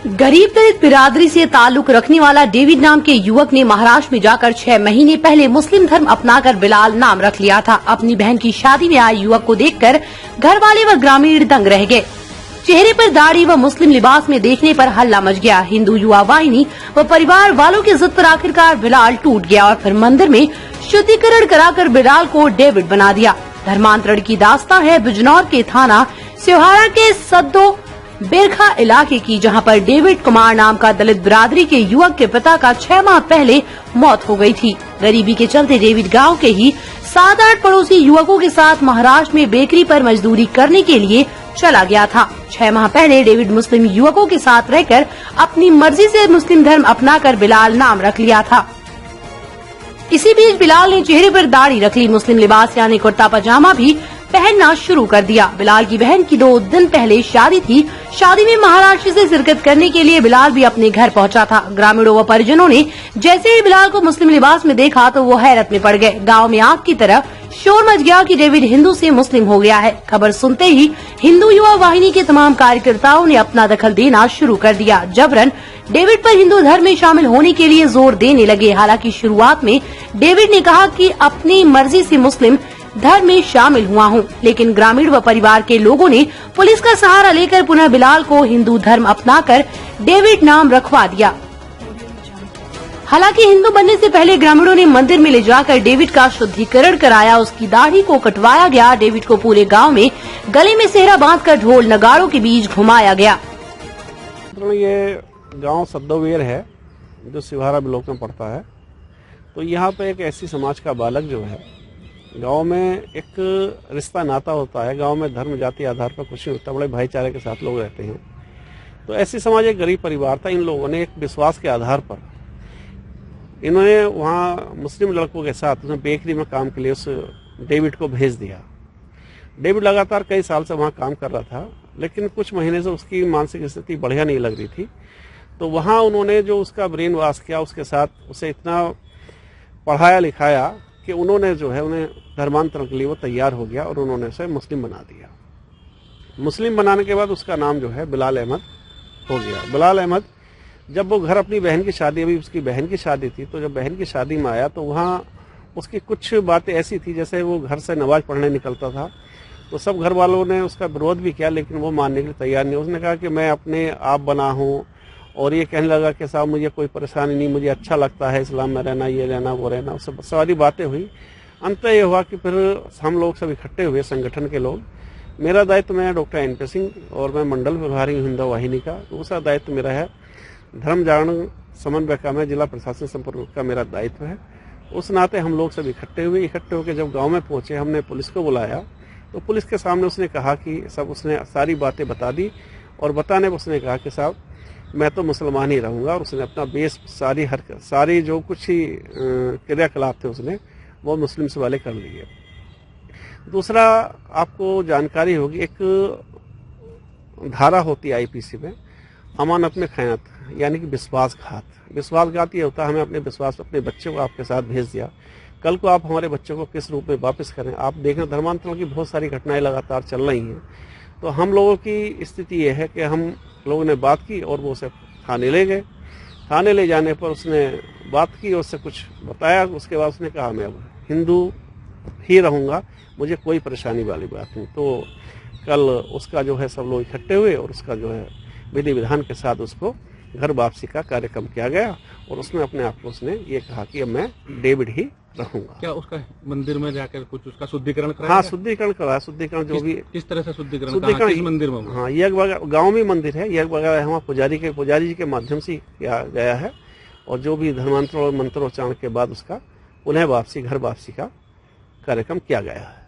गरीब दलित बिरादरी से ताल्लुक रखने वाला डेविड नाम के युवक ने महाराष्ट्र में जाकर 6 महीने पहले मुस्लिम धर्म अपनाकर बिलाल नाम रख लिया था। अपनी बहन की शादी में आए युवक को देखकर घर वाले व ग्रामीण दंग रह गए। चेहरे पर दाढ़ी व मुस्लिम लिबास में देखने पर हल्ला मच गया। हिंदू युवा वाहिनी व परिवार वालों की जिद पर आखिरकार बिलाल टूट गया और फिर मंदिर में शुद्धिकरण कराकर बिलाल को डेविड बना दिया। धर्मांतरण की दास्तां है बिजनौर के थाना सिवहारा के सद्दो बेरखा इलाके की, जहां पर डेविड कुमार नाम का दलित बिरादरी के युवक के पिता का 6 माह पहले मौत हो गई थी। गरीबी के चलते डेविड गांव के ही 7-8 पड़ोसी युवकों के साथ महाराष्ट्र में बेकरी पर मजदूरी करने के लिए चला गया था। 6 माह पहले डेविड मुस्लिम युवकों के साथ रहकर अपनी मर्जी से मुस्लिम धर्म अपनाकर बिलाल नाम रख लिया था। इसी बीच बिलाल ने चेहरे पर दाढ़ी रख ली, मुस्लिम लिबास यानी कुर्ता पजामा भी पहनना शुरू कर दिया। बिलाल की बहन की 2 दिन पहले शादी थी। शादी में महाराष्ट्र से शिरकत करने के लिए बिलाल भी अपने घर पहुंचा था। ग्रामीणों व परिजनों ने जैसे ही बिलाल को मुस्लिम लिबास में देखा तो वो हैरत में पड़ गए। गांव में आग की तरह शोर मच गया कि डेविड हिंदू से मुस्लिम हो गया है। खबर सुनते ही हिंदू युवा वाहिनी के तमाम कार्यकर्ताओं ने अपना दखल देना शुरू कर दिया। जबरन डेविड पर हिंदू धर्म में शामिल होने के लिए जोर देने लगे। हालांकि शुरुआत में डेविड ने कहा कि अपनी मर्जी से मुस्लिम धर्म में शामिल हुआ हूं, लेकिन ग्रामीण व परिवार के लोगों ने पुलिस का सहारा लेकर पुनः बिलाल को हिंदू धर्म अपनाकर डेविड नाम रखवा दिया। हालांकि हिंदू बनने से पहले ग्रामीणों ने मंदिर में ले जाकर डेविड का शुद्धिकरण कराया। उसकी दाढ़ी को कटवाया गया। डेविड को पूरे गांव में गले में सेहरा बांधकर ढोल नगाड़ों के बीच घुमाया गया। ये गांव सद्दोवेर है जो सिवहारा ब्लॉक में पड़ता है। तो यहाँ पे एक ऐसी समाज का बालक जो है, गांव में एक रिश्ता नाता होता है। गांव में धर्म जाति आधार पर कुछ नहीं होता, बड़े भाईचारे के साथ लोग रहते हैं। तो ऐसी समाज एक गरीब परिवार था। इन लोगों ने एक विश्वास के आधार पर इन्होंने वहाँ मुस्लिम लड़कों के साथ उसने बेकरी में काम के लिए उस डेविड को भेज दिया। डेविड लगातार कई साल से वहाँ काम कर रहा था, लेकिन कुछ महीने से उसकी मानसिक स्थिति बढ़िया नहीं लग रही थी। तो वहाँ उन्होंने जो उसका ब्रेन वॉश किया, उसके साथ उसे इतना पढ़ाया लिखाया कि उन्होंने जो है उन्हें धर्मांतरण के लिए वो तैयार हो गया और उन्होंने उसे मुस्लिम बना दिया। मुस्लिम बनाने के बाद उसका नाम जो है बिलाल अहमद हो गया। बिलाल अहमद जब वो घर अपनी बहन की शादी, अभी उसकी बहन की शादी थी, तो जब बहन की शादी में आया तो वहाँ उसकी कुछ बातें ऐसी थी, जैसे वो घर से नमाज पढ़ने निकलता था तो सब घर वालों ने उसका विरोध भी किया, लेकिन वो मानने के लिए तैयार नहीं। उसने कहा कि मैं अपने आप बना हूँ, और ये कहने लगा कि साहब मुझे कोई परेशानी नहीं, मुझे अच्छा लगता है इस्लाम में रहना, ये रहना वो रहना। उससे सारी बातें हुई। अंत ये हुआ कि फिर हम लोग सब इकट्ठे हुए, संगठन के लोग। मेरा दायित्व, मैं डॉक्टर NP सिंह और मैं मंडल प्रभारी हूँ हिंदू वाहिनी का। दूसरा दायित्व मेरा है धर्म जागरण समन्वय का, मैं जिला प्रशासन संपर्क का मेरा दायित्व है। उस नाते हम लोग सब इकट्ठे हुए। इकट्ठे होकर जब गाँव में पहुंचे, हमने पुलिस को बुलाया तो पुलिस के सामने उसने कहा कि सब, उसने सारी बातें बता दी और बताने पर उसने कहा कि साहब मैं तो मुसलमान ही रहूंगा। और उसने अपना बेस सारी जो कुछ ही क्रियाकलाप थे उसने वो मुस्लिम से वाले कर लिए। दूसरा आपको जानकारी होगी, एक धारा होती है IPC में, अमानत में खयानत, यानी कि विश्वासघात। विश्वासघात ये होता है, हमें अपने विश्वास अपने बच्चे को आपके साथ भेज दिया, कल को आप हमारे बच्चों को किस रूप में वापस करें। आप देखें धर्मांतरण की बहुत सारी घटनाएं लगातार चल रही हैं। तो हम लोगों की स्थिति ये है कि हम लोगों ने बात की और वो उसे थाने ले गए। थाने ले जाने पर उसने बात की और उससे कुछ बताया। उसके बाद उसने कहा मैं अब हिंदू ही रहूँगा, मुझे कोई परेशानी वाली बात नहीं। तो कल उसका जो है सब लोग इकट्ठे हुए और उसका जो है विधि विधान के साथ उसको घर वापसी का कार्यक्रम किया गया। और उसने अपने आप को उसने ये कहा कि अब मैं डेविड ही रहूंगा। क्या उसका मंदिर में जाकर कुछ उसका शुद्धिकरण कराया? हाँ, शुद्धिकरण कराया। शुद्धिकरण जो भी किस तरह से शुद्धिकरण मंदिर में? हाँ, यज्ञ गाँव में मंदिर है, यज्ञ वगैरह वहाँ पुजारी जी के माध्यम से किया गया है। और जो भी धर्मांतरण और मंत्रोच्चारण के बाद उसका पुनः वापसी, घर वापसी का कार्यक्रम किया गया है।